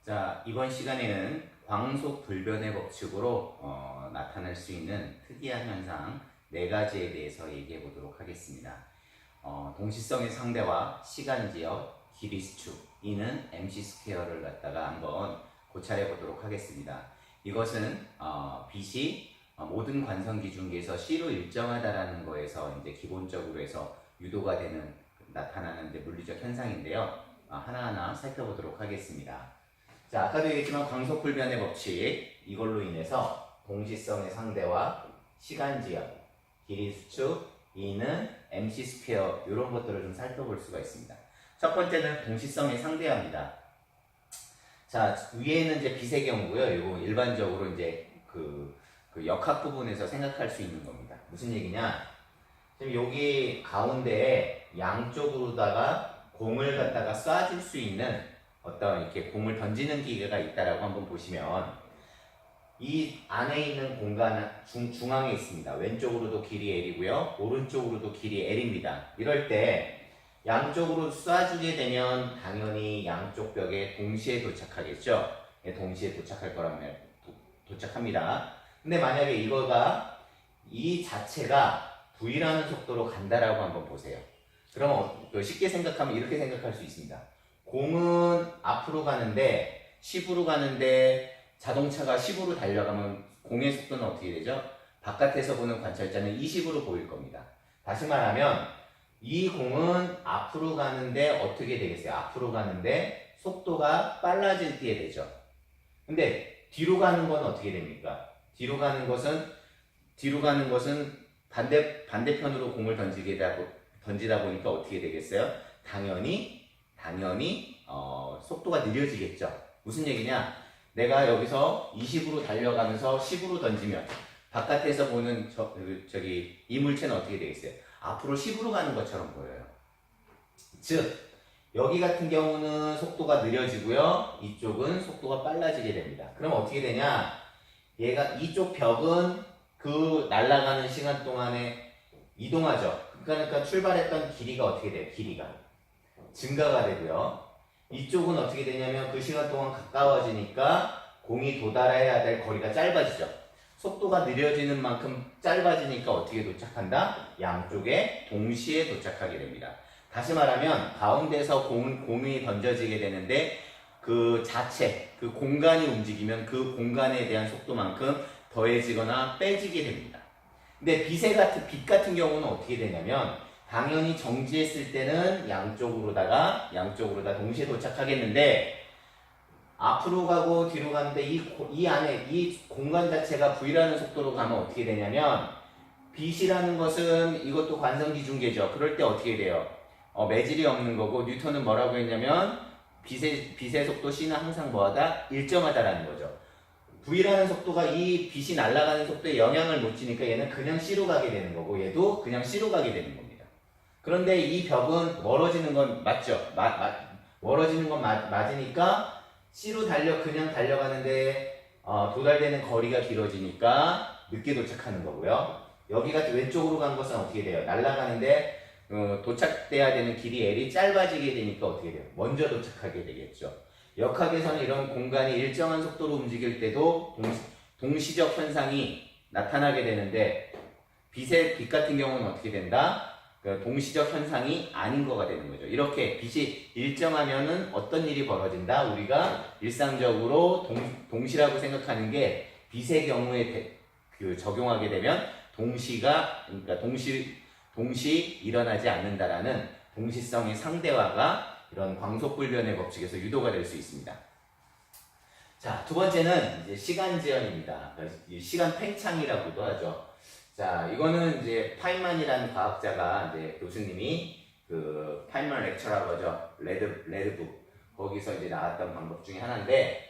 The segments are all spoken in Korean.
자, 이번 시간에는 광속 불변의 법칙으로 나타날 수 있는 특이한 현상 4가지에 대해서 얘기해 보도록 하겠습니다. 동시성의 상대와 시간지역, 길이 수축, 이는 MC 스퀘어를 갖다가 한번 고찰해 보도록 하겠습니다. 이것은 빛이 모든 관성 기준계에서 C로 일정하다라는 거에서 이제 기본적으로 해서 유도가 되는 나타나는 이제 물리적 현상인데요. 하나하나 살펴보도록 하겠습니다. 자, 아까도 얘기했지만 광속불변의 법칙, 이걸로 인해서 동시성의 상대와 시간지역, 길이 수축, 이는 MC 스퀘어 이런 것들을 좀 살펴볼 수가 있습니다. 첫 번째는 동시성의 상대합니다. 자, 위에는 이제 빛의 경우고요. 이거 일반적으로 이제 그 역학 부분에서 생각할 수 있는 겁니다. 무슨 얘기냐? 지금 여기 가운데에 양쪽으로다가 공을 갖다가 쏴줄 수 있는 어떤 이렇게 공을 던지는 기계가 있다라고 한번 보시면 이 안에 있는 공간 중앙에 있습니다. 왼쪽으로도 길이 L이고요. 오른쪽으로도 길이 L입니다. 이럴 때 양쪽으로 쏴주게 되면 당연히 양쪽 벽에 동시에 도착하겠죠. 동시에 도착할 거라면 도착합니다. 근데 만약에 이거가 이 자체가 V라는 속도로 간다라고 한번 보세요. 그럼 쉽게 생각하면 이렇게 생각할 수 있습니다. 공은 앞으로 가는데 10으로 가는데 자동차가 10으로 달려가면 공의 속도는 어떻게 되죠? 바깥에서 보는 관찰자는 20으로 보일 겁니다. 다시 말하면 이 공은 앞으로 가는데 어떻게 되겠어요? 앞으로 가는데 속도가 빨라질 때 되죠. 근데 뒤로 가는 건 어떻게 됩니까? 뒤로 가는 것은 반대편으로 공을 던지다 보니까 어떻게 되겠어요? 당연히 속도가 느려지겠죠. 무슨 얘기냐? 내가 여기서 20으로 달려가면서 10으로 던지면 바깥에서 보는 저기 이물체는 어떻게 되겠어요? 앞으로 10으로 가는 것처럼 보여요. 즉 여기 같은 경우는 속도가 느려지고요. 이쪽은 속도가 빨라지게 됩니다. 그럼 어떻게 되냐? 얘가 이쪽 벽은 그 날아가는 시간 동안에 이동하죠. 그러니까 출발했던 길이가 어떻게 돼요? 길이가 증가가 되고요. 이쪽은 어떻게 되냐면 그 시간 동안 가까워지니까 공이 도달해야 될 거리가 짧아지죠. 속도가 느려지는 만큼 짧아지니까 어떻게 도착한다? 양쪽에 동시에 도착하게 됩니다. 다시 말하면 가운데서 공이 던져지게 되는데 그 공간이 움직이면 그 공간에 대한 속도만큼 더해지거나 빼지게 됩니다. 근데 빛 같은 경우는 어떻게 되냐면 당연히 정지했을 때는 양쪽으로다 동시에 도착하겠는데 앞으로 가고 뒤로 가는데 이 안에 이 공간 자체가 V라는 속도로 가면 어떻게 되냐면 빛이라는 것은 이것도 관성기준계죠. 그럴 때 어떻게 돼요? 매질이 없는 거고 뉴턴은 뭐라고 했냐면 빛의 속도 C는 항상 뭐하다? 일정하다라는 거죠. V라는 속도가 이 빛이 날아가는 속도에 영향을 못 주니까 얘는 그냥 C로 가게 되는 거고 얘도 그냥 C로 가게 되는 겁니다. 그런데 이 벽은 멀어지는 건 맞죠? 멀어지는 건 맞으니까 C로 그냥 달려가는데 도달되는 거리가 길어지니까 늦게 도착하는 거고요. 여기가 왼쪽으로 간 것은 어떻게 돼요? 날아가는데 도착돼야 되는 길이 L이 짧아지게 되니까 어떻게 돼요? 먼저 도착하게 되겠죠. 역학에서는 이런 공간이 일정한 속도로 움직일 때도 동시적 현상이 나타나게 되는데 빛 같은 경우는 어떻게 된다? 동시적 현상이 아닌 거가 되는 거죠. 이렇게 빛이 일정하면은 어떤 일이 벌어진다? 우리가 일상적으로 동시라고 생각하는 게 빛의 경우에 적용하게 되면 그러니까 동시 일어나지 않는다라는 동시성의 상대화가 이런 광속불변의 법칙에서 유도가 될 수 있습니다. 자, 두 번째는 이제 시간지연입니다. 시간 팽창이라고도 하죠. 자, 이거는 이제 파인만이라는 과학자가 이제 교수님이 그 파인만 렉처라고 하죠. 레드북 거기서 이제 나왔던 방법 중에 하나인데,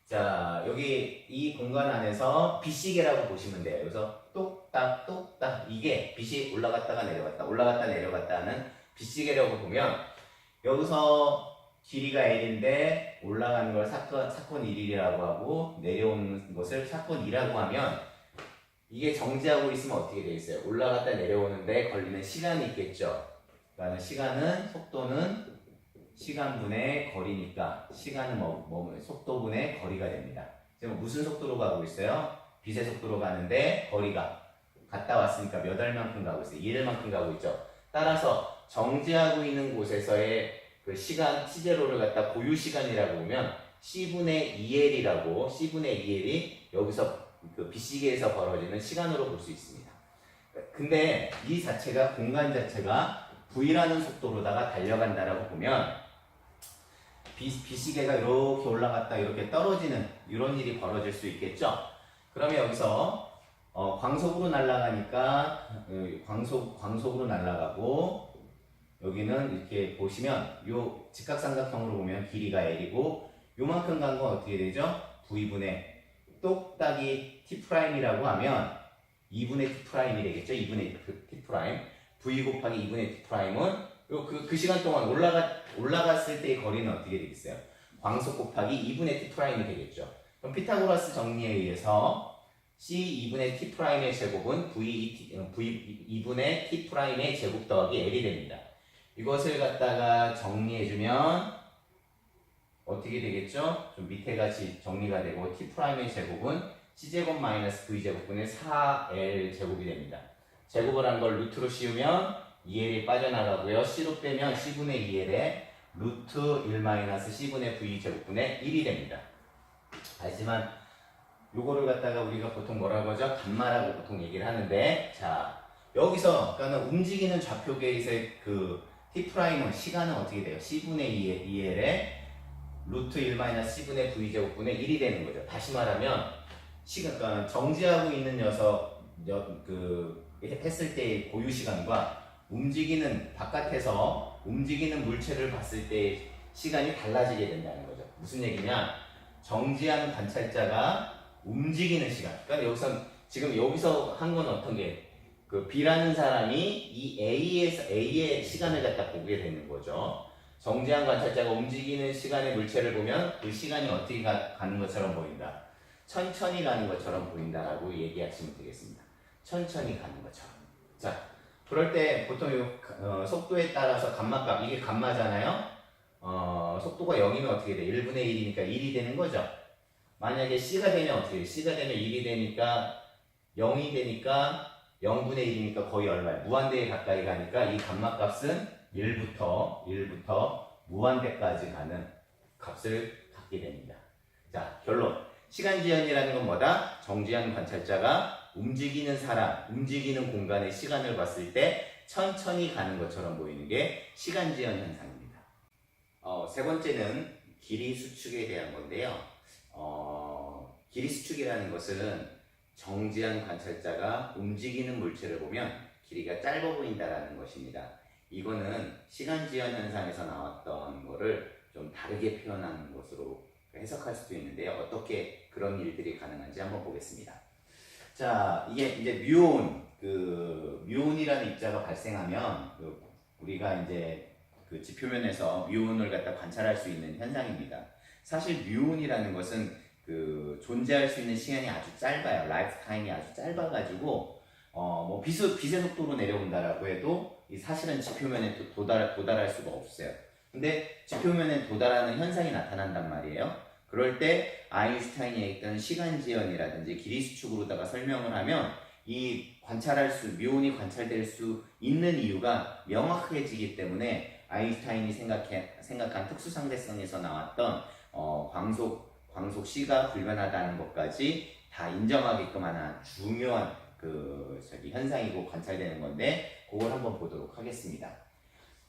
자, 여기 이 공간 안에서 빛시계라고 보시면 돼요. 그래서 똑딱 똑딱 이게 빛이 올라갔다 내려갔다 하는 빛시계라고 보면 여기서 길이가 L인데 올라가는 걸 사건 1이라고 하고 내려오는 것을 사건 2라고 하면 이게 정지하고 있으면 어떻게 되겠어요? 올라갔다 내려오는데 걸리는 시간이 있겠죠. 그러니까 속도는 시간분의 거리니까 시간은 속도분의 거리가 됩니다. 지금 무슨 속도로 가고 있어요? 빛의 속도로 가는데 거리가 갔다 왔으니까 몇 알만큼 가고 있어요? 1일만큼 가고 있죠. 따라서 정지하고 있는 곳에서의 그 시간 T제로를 갖다 고유 시간이라고 보면 C분의 2L이라고 C분의 2L이 여기서 그 빛시계에서 벌어지는 시간으로 볼 수 있습니다. 근데 이 자체가 공간 자체가 V라는 속도로다가 달려간다라고 보면 빛시계가 이렇게 올라갔다 이렇게 떨어지는 이런 일이 벌어질 수 있겠죠. 그러면 여기서 광속으로 날아가니까 광속으로 날아가고 여기는 이렇게 보시면 요 직각삼각형으로 보면 길이가 L이고 요만큼 간 건 어떻게 되죠? V분의 똑딱이 T'이라고 하면 2분의 T'이 되겠죠? 2분의 T'. V 곱하기 2분의 T'은 그 시간 동안 올라갔을 때의 거리는 어떻게 되겠어요? 광속 곱하기 2분의 T'이 되겠죠. 그럼 피타고라스 정리에 의해서 C 2분의 T'의 제곱은 V 2분의 T'의 제곱 더하기 L이 됩니다. 이것을 갖다가 정리해주면 어떻게 되겠죠? 좀 밑에 같이 정리가 되고 T'의 제곱은 C제곱 마이너스 V제곱분의 4L 제곱이 됩니다. 제곱을 한 걸 루트로 씌우면 2L이 빠져나가고요. C로 빼면 C분의 2L에 루트 1 마이너스 C분의 V제곱분의 1이 됩니다. 하지만 요거를 갖다가 우리가 보통 뭐라고 하죠? 감마라고 보통 얘기를 하는데 자 여기서 그러니까 움직이는 좌표계에서의 그 T'은 시간은 어떻게 돼요? C분의 2L에 루트 1 마이너스 C분의 V제곱분의 1이 되는 거죠. 다시 말하면 시간, 그러니까 정지하고 있는 녀석 했을 때의 고유 시간과 움직이는 바깥에서 움직이는 물체를 봤을 때 시간이 달라지게 된다는 거죠. 무슨 얘기냐? 정지한 관찰자가 움직이는 시간. 그러니까 지금 여기서 한 건 어떤 게 그 B라는 사람이 이 A의 시간을 갖다 보게 되는 거죠. 정지한 관찰자가 움직이는 시간의 물체를 보면 그 시간이 어떻게 가는 것처럼 보인다. 천천히 가는 것처럼 보인다라고 얘기하시면 되겠습니다. 천천히 가는 것처럼. 자, 그럴 때 보통 속도에 따라서 감마값, 이게 감마잖아요. 속도가 0이면 어떻게 돼? 1분의 1이니까 1이 되는 거죠. 만약에 C가 되면 어떻게 돼? C가 되면 1이 되니까 0이 되니까 0분의 1이니까 거의 얼마야? 무한대에 가까이 가니까 이 감마값은 1부터 무한대까지 가는 값을 갖게 됩니다. 자, 결론. 시간지연이라는 건 뭐다? 정지한 관찰자가 움직이는 사람, 움직이는 공간의 시간을 봤을 때 천천히 가는 것처럼 보이는 게 시간지연 현상입니다. 세 번째는 길이 수축에 대한 건데요. 길이 수축이라는 것은 정지한 관찰자가 움직이는 물체를 보면 길이가 짧아 보인다라는 것입니다. 이거는 시간지연 현상에서 나왔던 거를 좀 다르게 표현하는 것으로 해석할 수도 있는데요. 어떻게 그런 일들이 가능한지 한번 보겠습니다. 자, 이게 이제 뮤온이라는 입자가 발생하면 우리가 이제 그 지표면에서 뮤온을 갖다 관찰할 수 있는 현상입니다. 사실 뮤온이라는 것은 그 존재할 수 있는 시간이 아주 짧아요. 라이프 타임이 아주 짧아가지고 빛의 속도로 내려온다라고 해도 사실은 지표면에 도달할 수가 없어요. 근데 지표면에 도달하는 현상이 나타난단 말이에요. 그럴 때 아인슈타인이 했던 시간지연이라든지 길이 수축으로다가 설명을 하면 이 뮤온이 관찰될 수 있는 이유가 명확해지기 때문에 아인슈타인이 생각한 특수상대성에서 나왔던 광속 C가 불변하다는 것까지 다 인정하게끔 하는 중요한 현상이고 관찰되는 건데 그걸 한번 보도록 하겠습니다.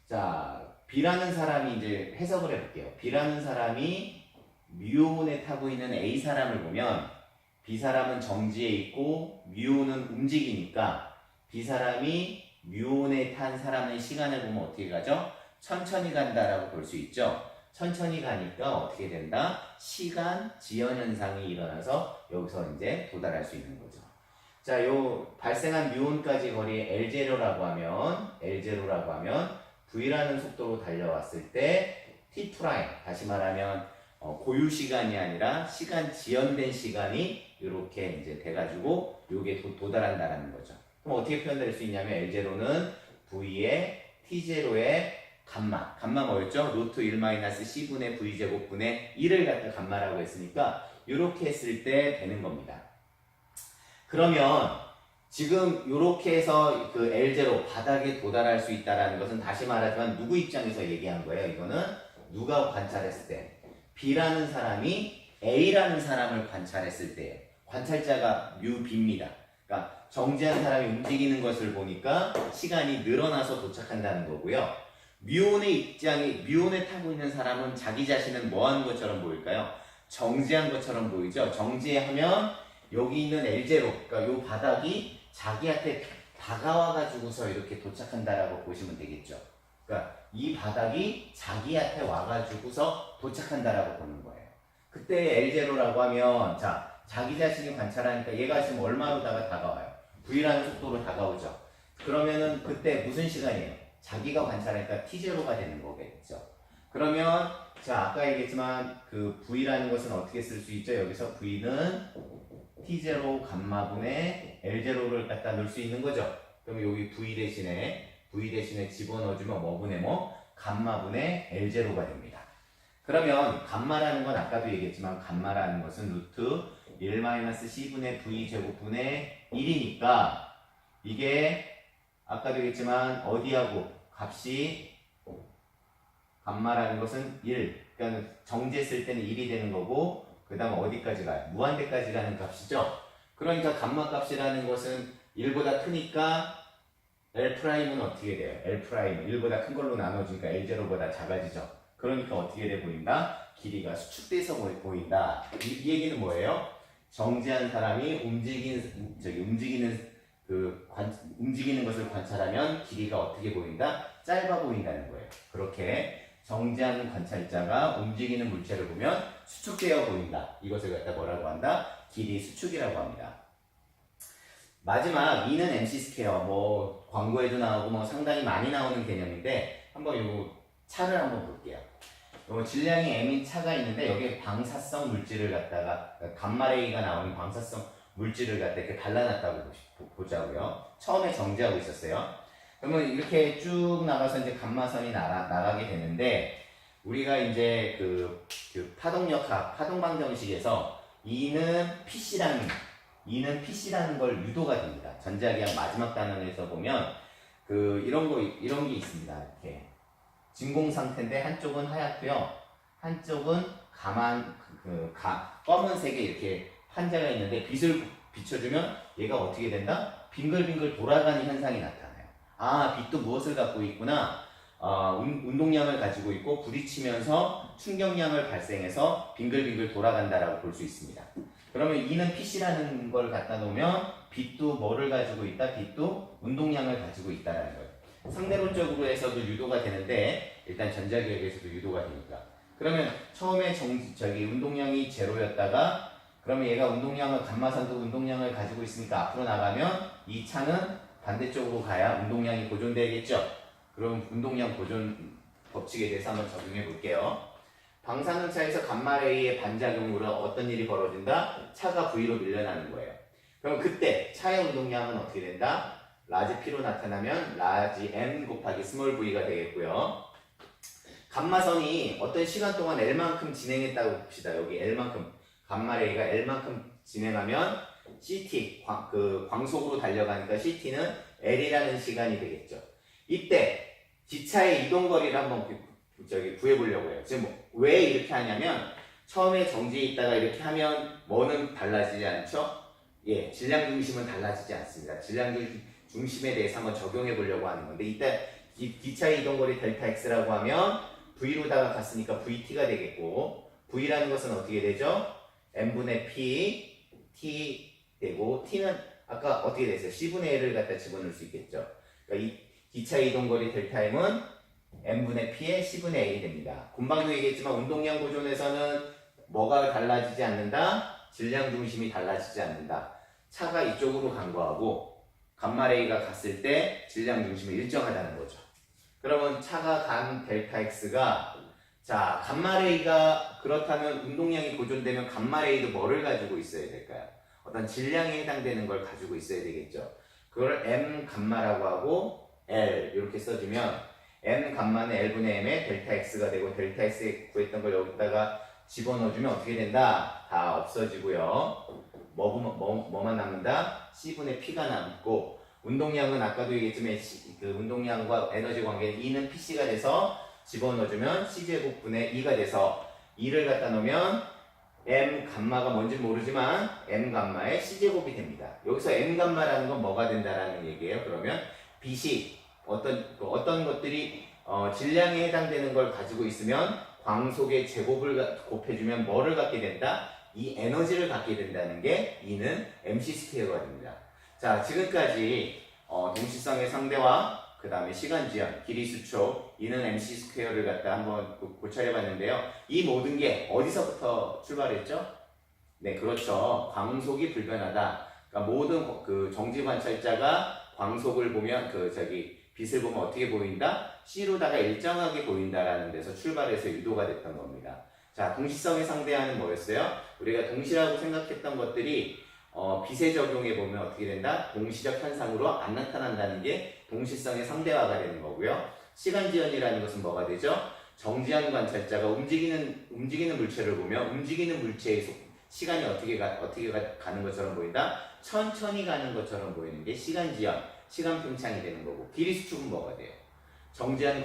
자, B라는 사람이 이제 해석을 해볼게요. B라는 사람이 뮤온에 타고 있는 A 사람을 보면 B 사람은 정지해 있고 뮤온은 움직이니까 B 사람이 뮤온에 탄 사람의 시간을 보면 어떻게 가죠? 천천히 간다라고 볼 수 있죠. 천천히 가니까 어떻게 된다? 시간 지연 현상이 일어나서 여기서 이제 도달할 수 있는 거죠. 자, 요 발생한 뮤온까지 거리 L0라고 하면 V라는 속도로 달려왔을 때 T', 다시 말하면 고유 시간이 아니라 시간 지연된 시간이 이렇게 이제 돼가지고 요게 도달한다라는 거죠. 그럼 어떻게 표현될 수 있냐면 L0는 V의 T0의 감마 뭐였죠? 루트 1 마이너스 C분의 V제곱분의 1을 갖다 감마라고 했으니까 이렇게 했을 때 되는 겁니다. 그러면 지금 이렇게 해서 그 L0 바닥에 도달할 수 있다는 것은 다시 말하지만 누구 입장에서 얘기한 거예요? 이거는 누가 관찰했을 때 B라는 사람이 A라는 사람을 관찰했을 때 관찰자가 뮤B입니다. 그러니까 정지한 사람이 움직이는 것을 보니까 시간이 늘어나서 도착한다는 거고요. 뮤온에 타고 있는 사람은 자기 자신은 뭐 하는 것처럼 보일까요? 정지한 것처럼 보이죠? 정지하면 여기 있는 L0, 그러니까 요 바닥이 자기한테 다가와가지고서 이렇게 도착한다라고 보시면 되겠죠. 그러니까 이 바닥이 자기한테 와가지고서 도착한다라고 보는 거예요. 그때 L0라고 하면, 자, 자기 자신이 관찰하니까 얘가 지금 얼마로다가 다가와요? V라는 속도로 다가오죠. 그러면은 그때 무슨 시간이에요? 자기가 관찰하니까 T0가 되는 거겠죠. 그러면, 자, 아까 얘기했지만 그 V라는 것은 어떻게 쓸 수 있죠? 여기서 V는 T0 감마분의 L0를 갖다 넣을 수 있는 거죠. 그럼 여기 V 대신에 집어넣어주면 뭐분의 뭐? 감마분의 L0가 됩니다. 그러면 감마라는 건 아까도 얘기했지만 감마라는 것은 루트 1-C분의 V제곱분의 1이니까 이게 아까도 얘기했지만 어디하고 값이 감마라는 것은 1, 그러니까 정지했을 때는 1이 되는 거고 그 다음 어디까지 가요? 무한대까지 가는 값이죠. 그러니까 감마 값이라는 것은 1보다 크니까 L'은 어떻게 돼요? L' 1보다 큰 걸로 나눠주니까 L0보다 작아지죠. 그러니까 어떻게 돼 보인다? 길이가 수축돼서 보인다. 이 얘기는 뭐예요? 정지한 사람이 움직이는 것을 관찰하면 길이가 어떻게 보인다? 짧아 보인다는 거예요. 그렇게 정지한 관찰자가 움직이는 물체를 보면 수축되어 보인다. 이것을 갖다 뭐라고 한다? 길이 수축이라고 합니다. 마지막 2는 MC 스퀘어. 뭐 광고에도 나오고 뭐 상당히 많이 나오는 개념인데 한번 요 차를 한번 볼게요. 요 질량이 M인 차가 있는데 여기에 방사성 물질을 갖다가 감마레이가 나오는 방사성 물질을 갖다 이렇게 발라놨다고 보자고요. 처음에 정지하고 있었어요. 그러면 이렇게 쭉 나가서 이제 감마선이 나가게 되는데 우리가 이제 그 파동력학, 파동방정식에서 E는 PC라는 걸 유도가 됩니다. 전자기학 마지막 단원에서 보면 이런 게 있습니다. 이렇게 진공 상태인데 한쪽은 하얗고요, 한쪽은 검은색에 이렇게 판자가 있는데 빛을 비춰주면 얘가 어떻게 된다? 빙글빙글 돌아가는 현상이 나타나요. 아, 빛도 무엇을 갖고 있구나? 운동량을 가지고 있고 부딪히면서 충격량을 발생해서 빙글빙글 돌아간다라고 볼 수 있습니다. 그러면 E는 PC라는 걸 갖다 놓으면 빛도 뭐를 가지고 있다? 빛도 운동량을 가지고 있다라는 거예요. 상대론적으로 해서도 유도가 되는데 일단 전자기학에서도 유도가 되니까. 그러면 처음에 운동량이 제로였다가 그러면 얘가 감마선도 운동량을 가지고 있으니까 앞으로 나가면 이 차는 반대쪽으로 가야 운동량이 고존되겠죠. 그럼 운동량 고존 법칙에 대해서 한번 적용해 볼게요. 방사능차에서 감마레이의 반작용으로 어떤 일이 벌어진다? 차가 V로 밀려나는 거예요. 그럼 그때 차의 운동량은 어떻게 된다? 라지 P로 나타나면 라지 M 곱하기 스몰 V가 되겠고요. 감마선이 어떤 시간 동안 L만큼 진행했다고 봅시다. 여기 L만큼, 감마레이가 L만큼 진행하면 CT, 광속으로 달려가니까 CT는 L이라는 시간이 되겠죠. 이때 기차의 이동거리를 한번 구해보려고 해요. 지금 왜 이렇게 하냐면 처음에 정지해 있다가 이렇게 하면 뭐는 달라지지 않죠? 예, 질량 중심은 달라지지 않습니다. 질량 중심에 대해서 한번 적용해 보려고 하는 건데 이때 기차의 이동거리 델타 X라고 하면 V로다가 갔으니까 VT가 되겠고 V라는 것은 어떻게 되죠? M분의 P, T 되고 T는 아까 어떻게 됐어요? C분의 L을 갖다 집어넣을 수 있겠죠. 그러니까 이 기차의 이동거리 델타 M은 M분의 P의 C분의 A이 됩니다. 금방도 얘기했지만 운동량 보존에서는 뭐가 달라지지 않는다? 질량 중심이 달라지지 않는다. 차가 이쪽으로 간 거하고 감마레이가 갔을 때 질량 중심이 일정하다는 거죠. 그러면 차가 간 델타 X가 자, 감마레이가 그렇다면 운동량이 보존되면 감마레이도 뭐를 가지고 있어야 될까요? 어떤 질량에 해당되는 걸 가지고 있어야 되겠죠. 그걸 M 감마라고 하고 L 이렇게 써주면 m 감마는 L분의 m의 델타 x가 되고 델타 x 구했던 걸 여기다가 집어넣어주면 어떻게 된다? 다 없어지고요. 뭐만 남는다? C분의 P가 남고 운동량은 아까도 얘기했지만 그 운동량과 에너지 관계는 E는 PC가 돼서 집어넣어주면 C제곱분의 2가 돼서 2를 갖다 놓으면 M 감마가 뭔지 모르지만 M 감마의 C제곱이 됩니다. 여기서 M 감마라는 건 뭐가 된다라는 얘기예요. 그러면 빛이 어떤 것들이 질량에 해당되는 걸 가지고 있으면 광속의 제곱을 곱해주면 뭐를 갖게 된다? 이 에너지를 갖게 된다는 게 E는 MC 스퀘어가 됩니다. 자, 지금까지 동시성의 상대와 그 다음에 시간 지연, 길이 수초, E는 MC 스퀘어를 갖다 한번 고찰해 봤는데요. 이 모든 게 어디서부터 출발했죠? 네, 그렇죠. 광속이 불변하다. 그러니까 모든 그 정지 관찰자가 광속을 보면 빛을 보면 어떻게 보인다? C로다가 일정하게 보인다라는 데서 출발해서 유도가 됐던 겁니다. 자, 동시성에 상대하는 뭐였어요? 우리가 동시라고 생각했던 것들이 빛에 적용해 보면 어떻게 된다? 동시적 현상으로 안 나타난다는 게 동시성의 상대화가 되는 거고요. 시간 지연이라는 것은 뭐가 되죠? 정지한 관찰자가 움직이는 물체를 보면 움직이는 물체의 시간이 어떻게 가는 것처럼 보인다? 천천히 가는 것처럼 보이는 게 시간 지연, 시간 평창이 되는 거고 길이 수축은 뭐가 돼요? 정지한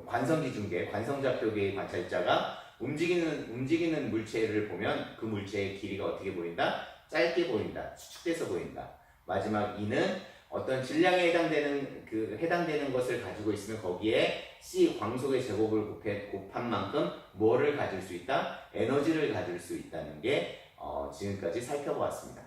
관성기 중계, 관성좌표계의 관찰자가 움직이는 물체를 보면 그 물체의 길이가 어떻게 보인다? 짧게 보인다. 수축돼서 보인다. 마지막 E는 어떤 질량에 해당되는 것을 가지고 있으면 거기에 C 광속의 제곱을 곱한 만큼 뭐를 가질 수 있다? 에너지를 가질 수 있다는 게 지금까지 살펴보았습니다.